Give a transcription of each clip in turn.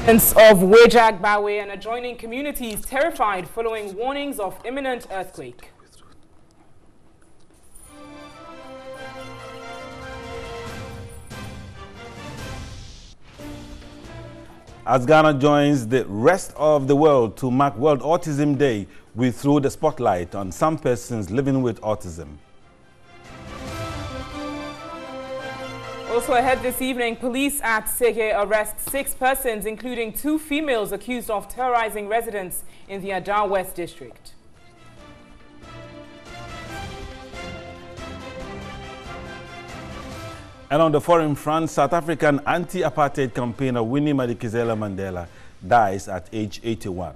Residents of Wejagbawe and adjoining communities terrified following warnings of imminent earthquake. As Ghana joins the rest of the world to mark World Autism Day, we threw the spotlight on some persons living with autism. Also ahead this evening, police at Sege arrest 6 persons, including 2 females accused of terrorizing residents in the Adar West district. And on the foreign front, South African anti-apartheid campaigner Winnie Madikizela Mandela dies at age 81.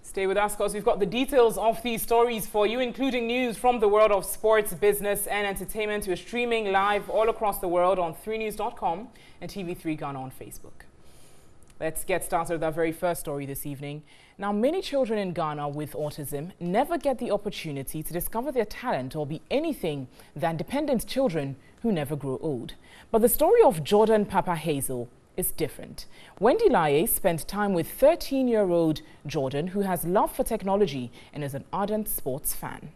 Stay with us because we've got the details of these stories for you, including news from the world of sports, business and entertainment. We're streaming live all across the world on 3news.com and TV3 Ghana on Facebook. Let's get started with our very first story this evening. Now, many children in Ghana with autism never get the opportunity to discover their talent or be anything than dependent children who never grow old. But the story of Jordan Papa Haizel is different. Wendy Laryea spent time with 13-year-old Jordan, who has love for technology and is an ardent sports fan.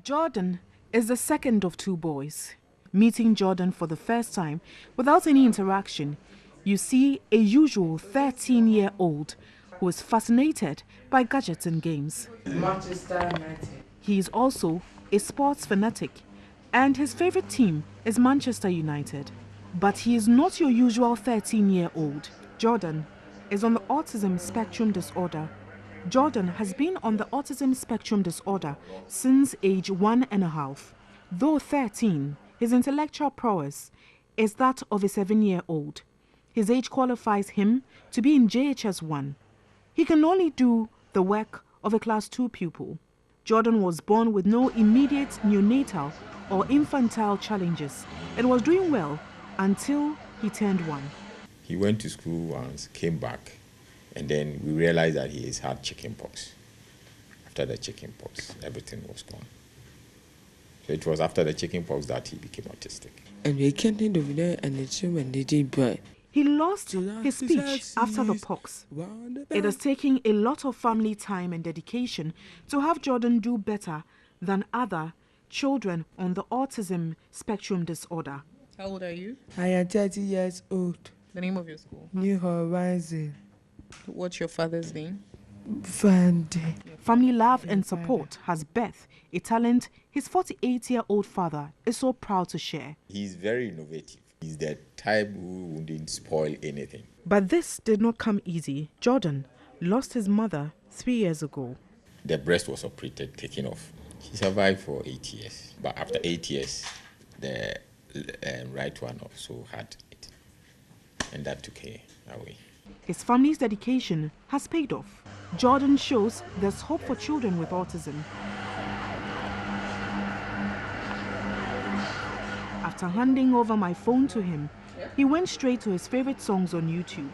Jordan is the second of 2 boys. Meeting Jordan for the first time without any interaction, you see a usual 13-year-old who is fascinated by gadgets and games. Manchester United. He is also a sports fanatic, and his favorite team is Manchester United. But he is not your usual 13-year-old. Jordan is on the autism spectrum disorder. Jordan has been on the autism spectrum disorder since age 1.5. Though 13, his intellectual prowess is that of a 7-year-old. His age qualifies him to be in JHS 1. He can only do the work of a Class 2 pupil. Jordan was born with no immediate neonatal or infantile challenges and was doing well until he turned 1. He went to school once, came back, and then we realized that he has had chickenpox. After the chickenpox, everything was gone. So it was after the chickenpox that he became autistic. And we can't end over there and it's when they did, but he lost his speech after the pox. It has taken a lot of family time and dedication to have Jordan do better than other children on the autism spectrum disorder. How old are you? I am 30 years old. The name of your school? New Horizon. What's your father's name? Vandy. Family love and support has birthed a talent his 48-year-old father is so proud to share. He's very innovative. He's the type who wouldn't spoil anything. But this did not come easy. Jordan lost his mother 3 years ago. The breast was operated, taken off. He survived for 8 years. But after 8 years, the right one also had it. And that took her away. His family's dedication has paid off. Jordan shows there's hope for children with autism. After handing over my phone to him, he went straight to his favorite songs on YouTube.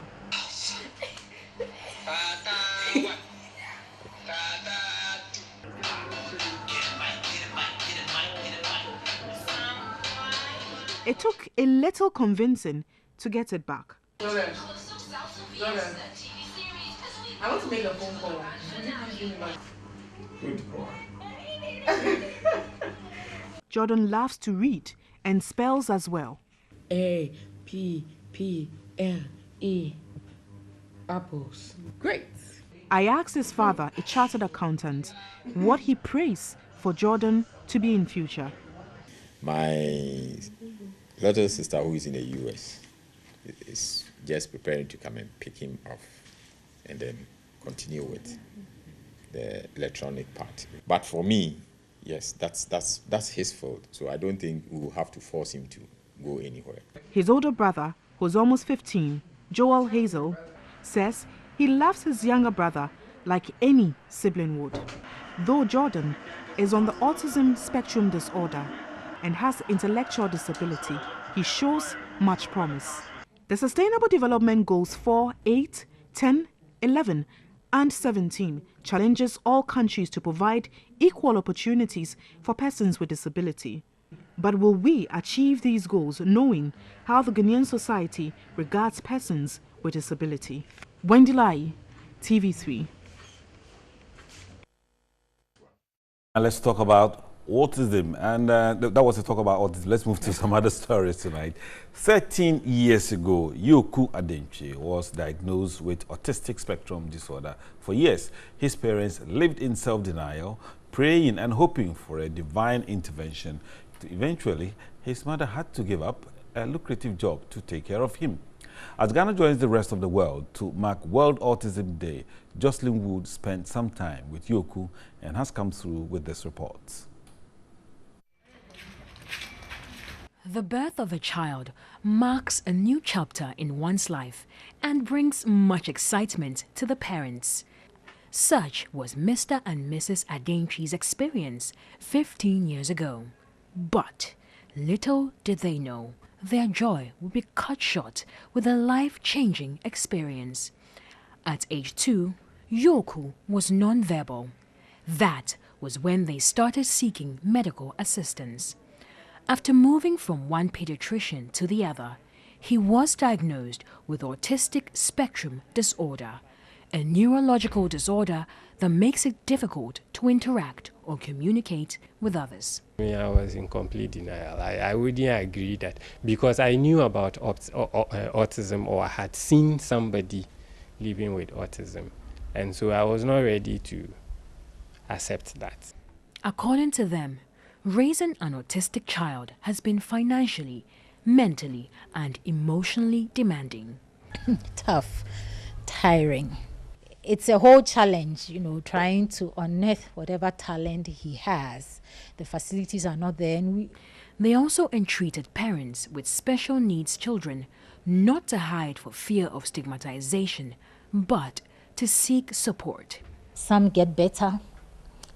It took a little convincing to get it back. Jordan, I want to make a phone call. Good boy. Jordan loves to read and spells as well. A-P-P-L-E. Apples. Great. I asked his father, a chartered accountant, what he prays for Jordan to be in future. My little sister, who is in the US, is just preparing to come and pick him off and then continue with the electronic part. But for me, yes, that's his fault. So I don't think we will have to force him to go anywhere. His older brother, who's almost 15, Joel Haizel, says he loves his younger brother like any sibling would. Though Jordan is on the autism spectrum disorder and has intellectual disability, he shows much promise. The Sustainable Development Goals 4, 8, 10, 11 and 17 challenges all countries to provide equal opportunities for persons with disability. But will we achieve these goals knowing how the Ghanaian society regards persons with disability? Wendy Laryea, TV3. And let's talk about autism. And that was a talk about autism. Let's move to some other stories tonight. 13 years ago, Yoku Adenche was diagnosed with autistic spectrum disorder. For years, his parents lived in self-denial, praying and hoping for a divine intervention. Eventually, his mother had to give up a lucrative job to take care of him. As Ghana joins the rest of the world to mark World Autism Day, Jocelyn Wood spent some time with Yoku and has come through with this report. The birth of a child marks a new chapter in one's life and brings much excitement to the parents. Such was Mr. and Mrs. Adenchi's experience 15 years ago. But little did they know their joy would be cut short with a life-changing experience. At age 2, Yoku was non-verbal. That was when they started seeking medical assistance. After moving from one pediatrician to the other, he was diagnosed with autistic spectrum disorder, a neurological disorder that makes it difficult to interact or communicate with others. I was in complete denial. I wouldn't agree that because I knew about autism or I had seen somebody living with autism. And so I was not ready to accept that. According to them, raising an autistic child has been financially, mentally, and emotionally demanding. Tough, tiring. It's a whole challenge, trying to unearth whatever talent he has. The facilities are not there. And they also entreated parents with special needs children not to hide for fear of stigmatization, but to seek support. Some get better,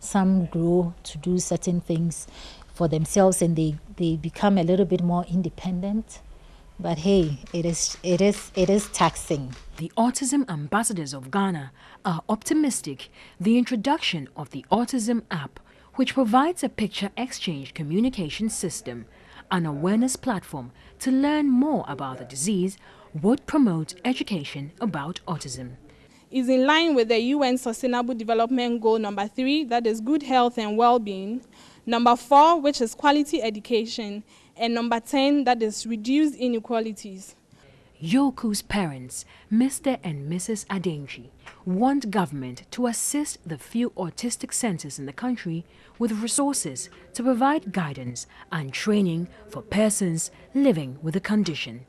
some grow to do certain things for themselves and they become a little bit more independent. But hey, it is taxing. The Autism Ambassadors of Ghana are optimistic the introduction of the Autism app, which provides a picture exchange communication system, an awareness platform to learn more about the disease, would promote education about autism. Is in line with the UN Sustainable Development Goal number 3, that is good health and well-being, number 4, which is quality education, and number 10, that is reduced inequalities. Yoku's parents, Mr. and Mrs. Adenchi, want government to assist the few autistic centers in the country with resources to provide guidance and training for persons living with the condition.